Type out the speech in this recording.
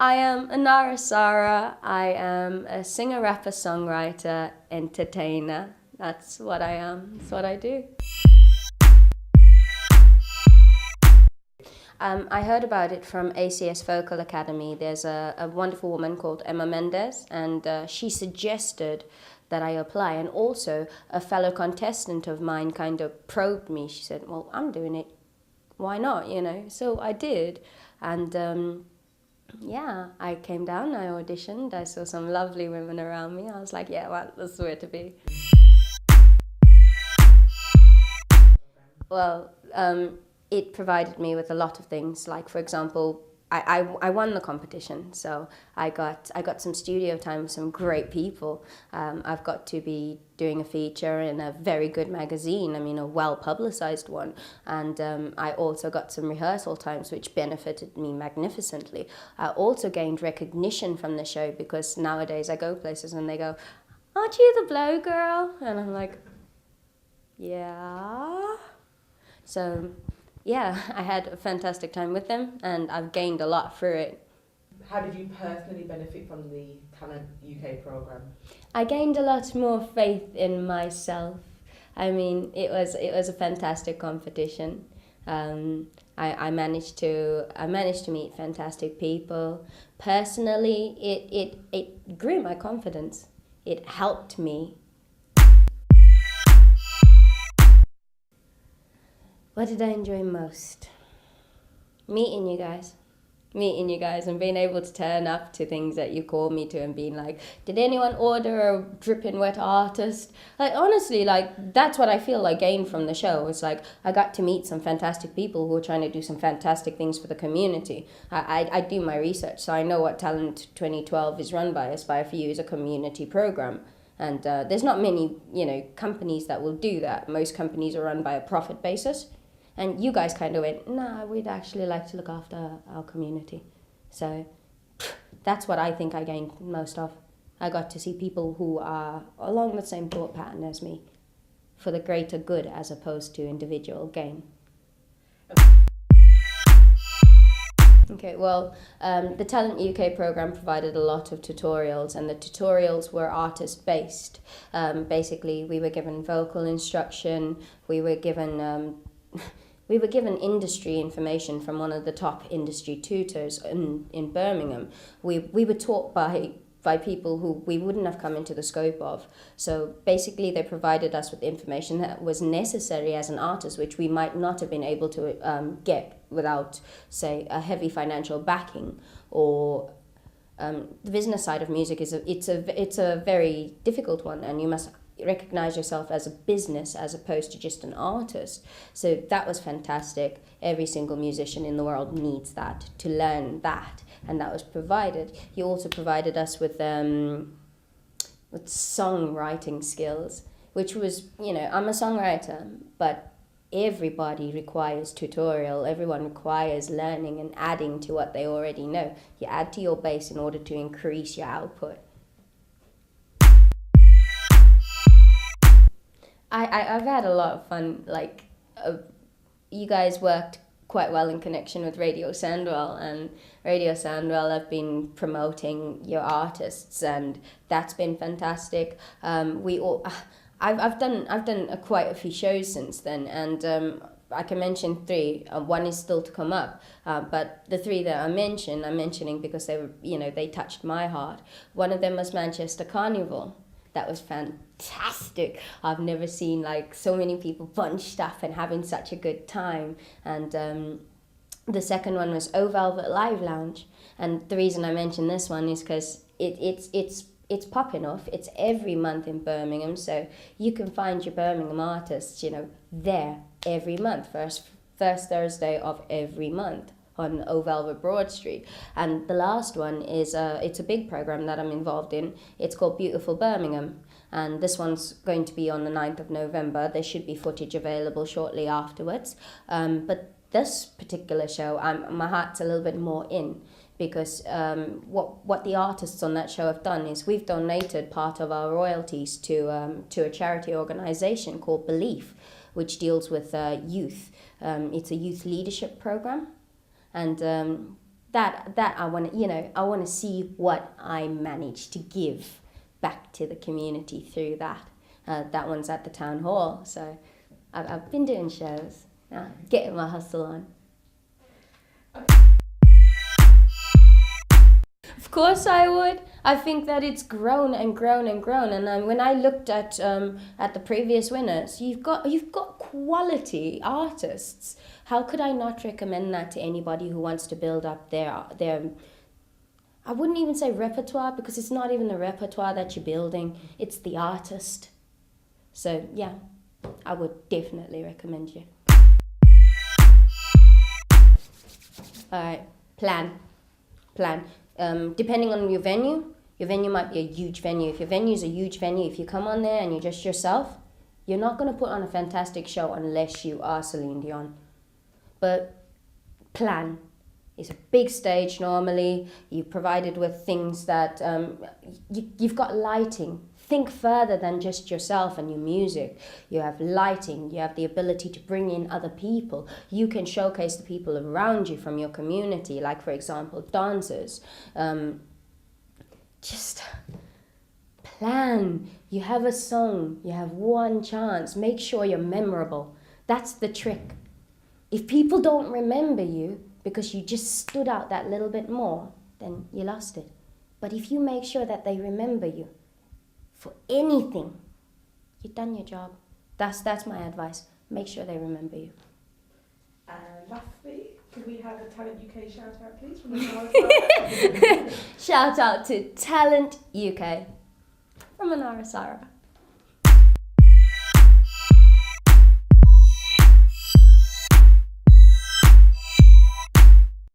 I am AnaraSara. I am a singer, rapper, songwriter, entertainer. That's what I am. That's what I do. I heard about it from ACS Vocal Academy. There's a wonderful woman called Emma Mendez, and she suggested that I apply. And also, a fellow contestant of mine kind of probed me. She said, well, I'm doing it. Why not, you know? So I did. And yeah, I came down, I auditioned, I saw some lovely women around me. I was like, yeah, well, that's where to be. Well, it provided me with a lot of things. Like, for example, I won the competition, so I got some studio time with some great people. I've got to be doing a feature in a very good magazine, I mean a well-publicized one, and I also got some rehearsal times which benefited me magnificently. I also gained recognition from the show because nowadays I go places and they go, aren't you the blow girl? And I'm like, yeah. So yeah, I had a fantastic time with them and I've gained a lot through it. How did you personally benefit from the Talent UK programme? I gained a lot more faith in myself. I mean, it was a fantastic competition. I managed to meet fantastic people. Personally, it grew my confidence. It helped me. What did I enjoy most? Meeting you guys and being able to turn up to things that you called me to and being like, did anyone order a dripping wet artist? Like, honestly, like, that's what I feel I gained from the show. It's like, I got to meet some fantastic people who are trying to do some fantastic things for the community. I do my research, so I know what Talent 2012 is run by. Aspire for You is a community program. And there's not many, companies that will do that. Most companies are run by a profit basis. And you guys kind of went, nah, we'd actually like to look after our community. So that's what I think I gained most of. I got to see people who are along the same thought pattern as me for the greater good as opposed to individual gain. Okay, well, the Talent UK programme provided a lot of tutorials, and the tutorials were artist-based. Basically, we were given vocal instruction, we were given industry information from one of the top industry tutors in Birmingham. We were taught by people who we wouldn't have come into the scope of. So basically they provided us with information that was necessary as an artist, which we might not have been able to get without, say, a heavy financial backing. Or the business side of music it's a very difficult one, and you must recognize yourself as a business as opposed to just an artist. So that was fantastic. Every single musician in the world needs that, to learn that, and that was provided. He also provided us with songwriting skills, which was, I'm a songwriter, but everybody requires tutorial. Everyone requires learning and adding to what they already know. You add to your base in order to increase your output. I've had a lot of fun. Like, you guys worked quite well in connection with Radio Sandwell, and Radio Sandwell have been promoting your artists, and that's been fantastic. I've done quite a few shows since then, and I can mention 3. One is still to come up, but the 3 that I'm mentioning because they were, they touched my heart. One of them was Manchester Carnival. That was fantastic. I've never seen so many people bunched up and having such a good time. And the second one was O Velvet Live Lounge. And the reason I mention this one is because it's popping off. It's every month in Birmingham, so you can find your Birmingham artists, there every month, first Thursday of every month on O Velvet Broad Street. And the last one is it's a big program that I'm involved in. It's called Beautiful Birmingham, and this one's going to be on the 9th of November. There should be footage available shortly afterwards. But this particular show, my heart's a little bit more in, because what the artists on that show have done is we've donated part of our royalties to a charity organisation called Belief, which deals with youth. It's a youth leadership program. And that I want to, I want to see what I manage to give back to the community through that. That one's at the town hall, so I've been doing shows, getting my hustle on. Of course I would. I think that it's grown and grown and grown. And when I looked at the previous winners, you've got quality artists. How could I not recommend that to anybody who wants to build up their I wouldn't even say repertoire, because it's not even the repertoire that you're building, it's the artist. So yeah, I would definitely recommend you. Alright, plan. Depending on your venue might be a huge venue. If your venue's a huge venue, if you come on there and you're just yourself, you're not going to put on a fantastic show unless you are Celine Dion. But plan. It's a big stage normally. You're provided with things that you've got lighting. Think further than just yourself and your music. You have lighting. You have the ability to bring in other people. You can showcase the people around you from your community, like for example dancers. Just plan. You have a song. You have one chance. Make sure you're memorable. That's the trick. If people don't remember you because you just stood out that little bit more, then you lost it. But if you make sure that they remember you for anything, you've done your job. That's my advice. Make sure they remember you. And lastly, could we have a TalentUK shout out, please, from AnaraSara? Shout out to TalentUK from AnaraSara.